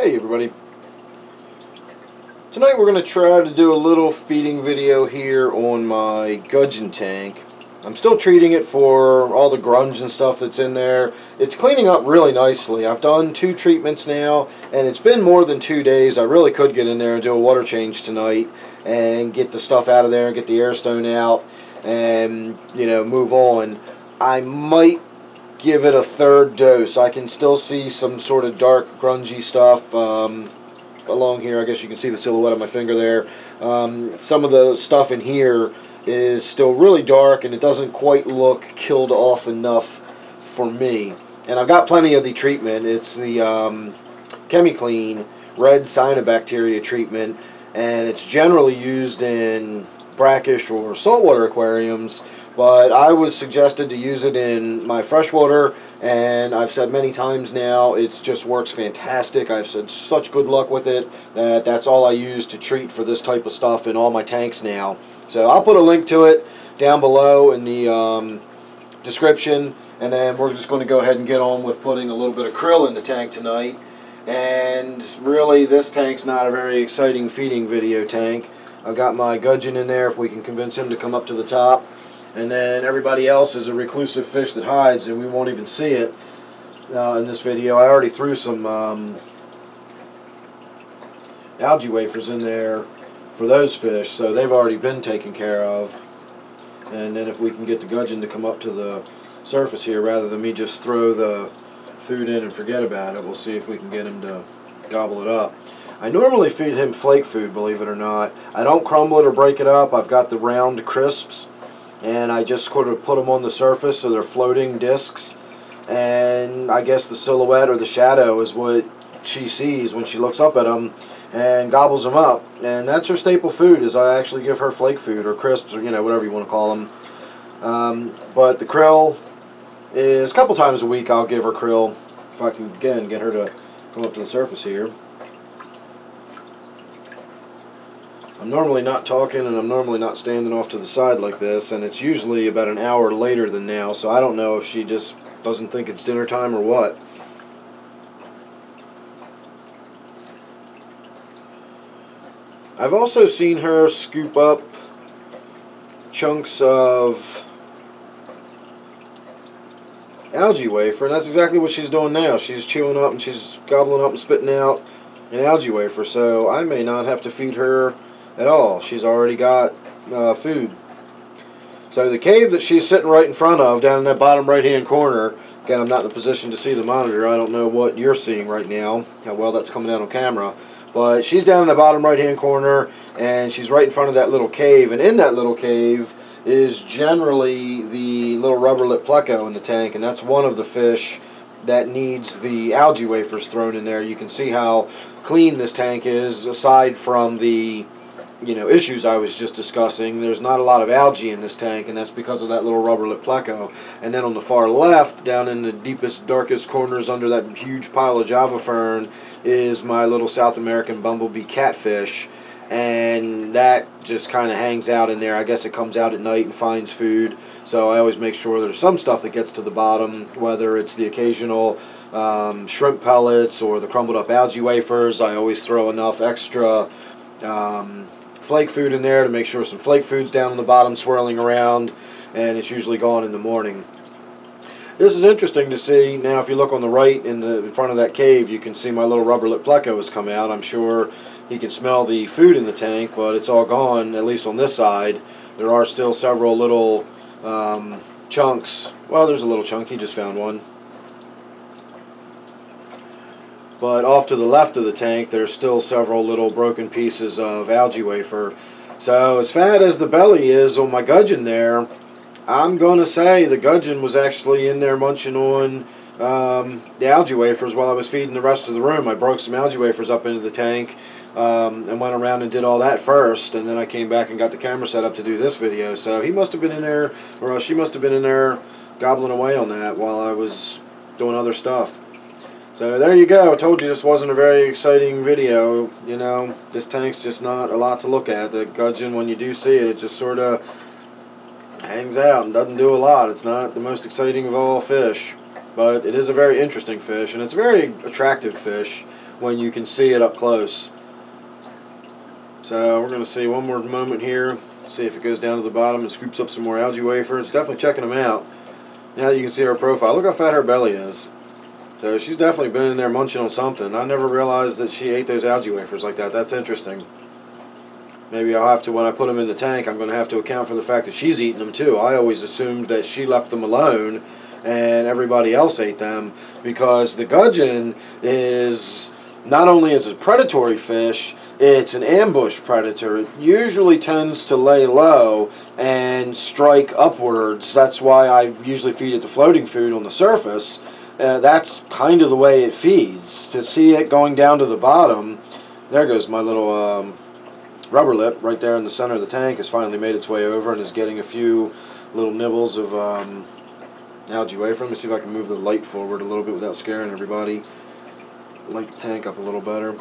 Hey everybody. Tonight we're going to try to do a little feeding video here on my gudgeon tank. I'm still treating it for all the grunge and stuff that's in there. It's cleaning up really nicely. I've done 2 treatments now and it's been more than 2 days. I really could get in there and do a water change tonight and get the stuff out of there and get the air stone out and, you know, move on. I might give it a 3rd dose. I can still see some sort of dark grungy stuff along here. I guess you can see the silhouette of my finger there. Some of the stuff in here is still really dark and it doesn't quite look killed off enough for me. And I've got plenty of the treatment. It's the ChemiClean red cyanobacteria treatment, and it's generally used in brackish or saltwater aquariums, but I was suggested to use it in my freshwater, and I've said many times now it just works fantastic. I've had such good luck with it that that's all I use to treat for this type of stuff in all my tanks now. So I'll put a link to it down below in the description, and then we're just going to go ahead and get on with putting a little bit of krill in the tank tonight. And really, this tank's not a very exciting feeding video tank. I've got my gudgeon in there if we can convince him to come up to the top. And then everybody else is a reclusive fish that hides and we won't even see it in this video. I already threw some algae wafers in there for those fish, so they've already been taken care of. And then if we can get the gudgeon to come up to the surface here rather than me just throw the food in and forget about it, we'll see if we can get him to gobble it up. I normally feed him flake food, believe it or not. I don't crumble it or break it up. I've got the round crisps, and I just sort of put them on the surface so they're floating discs. And I guess the silhouette or the shadow is what she sees when she looks up at them and gobbles them up. And that's her staple food, is I actually give her flake food or crisps, or, you know, whatever you want to call them. But the krill is a couple times a week I'll give her krill, if I can again get her to come up to the surface here. I'm normally not talking and I'm normally not standing off to the side like this, and it's usually about an hour later than now, so I don't know if she just doesn't think it's dinner time or what. I've also seen her scoop up chunks of algae wafer, and that's exactly what she's doing now. She's chewing up and she's gobbling up and spitting out an algae wafer, so I may not have to feed her at all. She's already got food. So the cave that she's sitting right in front of, down in that bottom right hand corner, again, I'm not in a position to see the monitor. I don't know what you're seeing right now, how well that's coming out on camera, but she's down in the bottom right hand corner and she's right in front of that little cave, and in that little cave is generally the little rubber lip pleco in the tank, and that's one of the fish that needs the algae wafers thrown in there. You can see how clean this tank is, aside from the issues I was just discussing. There's not a lot of algae in this tank, and that's because of that little rubber lip pleco. And then on the far left, down in the deepest, darkest corners under that huge pile of java fern, is my little South American bumblebee catfish, and that just kind of hangs out in there. I guess it comes out at night and finds food, so I always make sure there's some stuff that gets to the bottom, whether it's the occasional shrimp pellets or the crumbled up algae wafers. I always throw enough extra flake food in there to make sure some flake food's down on the bottom swirling around, and it's usually gone in the morning. This is interesting to see. Now if you look on the right in front of that cave, you can see my little rubber lip pleco has come out. I'm sure he can smell the food in the tank, but it's all gone, at least on this side. There are still several little chunks. Well, there's a little chunk, he just found one. But off to the left of the tank, there's still several little broken pieces of algae wafer. So as fat as the belly is on my gudgeon there, I'm going to say the gudgeon was actually in there munching on the algae wafers while I was feeding the rest of the room. I broke some algae wafers up into the tank and went around and did all that first, and then I came back and got the camera set up to do this video. So he must have been in there, or she must have been in there gobbling away on that while I was doing other stuff. So there you go. I told you this wasn't a very exciting video. You know, this tank's just not a lot to look at. The gudgeon, when you do see it, it just sort of hangs out and doesn't do a lot. It's not the most exciting of all fish, but it is a very interesting fish, and it's a very attractive fish. when you can see it up close. So we're going to see one more moment here, see if it goes down to the bottom and scoops up some more algae wafers. Definitely checking them out. Now you can see her profile. Look how fat her belly is. So she's definitely been in there munching on something. I never realized that she ate those algae wafers like that. That's interesting. Maybe I'll have to, when I put them in the tank, I'm going to have to account for the fact that she's eating them too. I always assumed that she left them alone and everybody else ate them, because the gudgeon is, not only is a predatory fish, it's an ambush predator. It usually tends to lay low and strike upwards. That's why I usually feed it the floating food on the surface. That's kind of the way it feeds. To see it going down to the bottom, there goes my little rubber lip right there in the center of the tank, has finally made its way over and is getting a few little nibbles of algae wafer. Let me see if I can move the light forward a little bit without scaring everybody. Light the tank up a little better.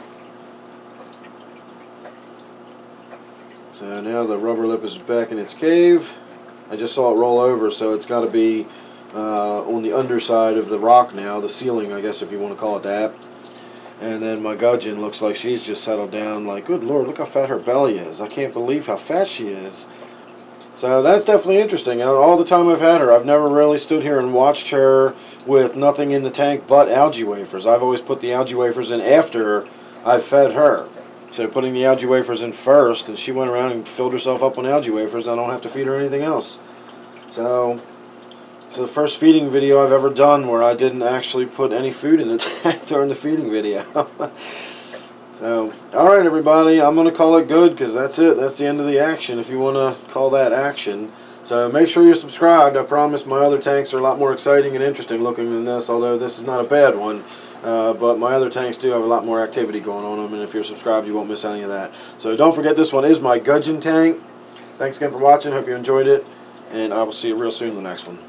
So now the rubber lip is back in its cave. I just saw it roll over, so it's got to be on the underside of the rock now, the ceiling, I guess, if you want to call it that. And then my gudgeon looks like she's just settled down. Like, good Lord, look how fat her belly is. I can't believe how fat she is. So that's definitely interesting. All the time I've had her, I've never really stood here and watched her with nothing in the tank but algae wafers. I've always put the algae wafers in after I've fed her. So putting the algae wafers in first, and she went around and filled herself up on algae wafers. I don't have to feed her anything else. So it's the first feeding video I've ever done where I didn't actually put any food in the tank during the feeding video. So, alright everybody, I'm going to call it good, because that's it. That's the end of the action, if you want to call that action. So make sure you're subscribed. I promise my other tanks are a lot more exciting and interesting looking than this, although this is not a bad one. But my other tanks do have a lot more activity going on them, and if you're subscribed you won't miss any of that. So don't forget, this one is my gudgeon tank. Thanks again for watching. Hope you enjoyed it, and I will see you real soon in the next one.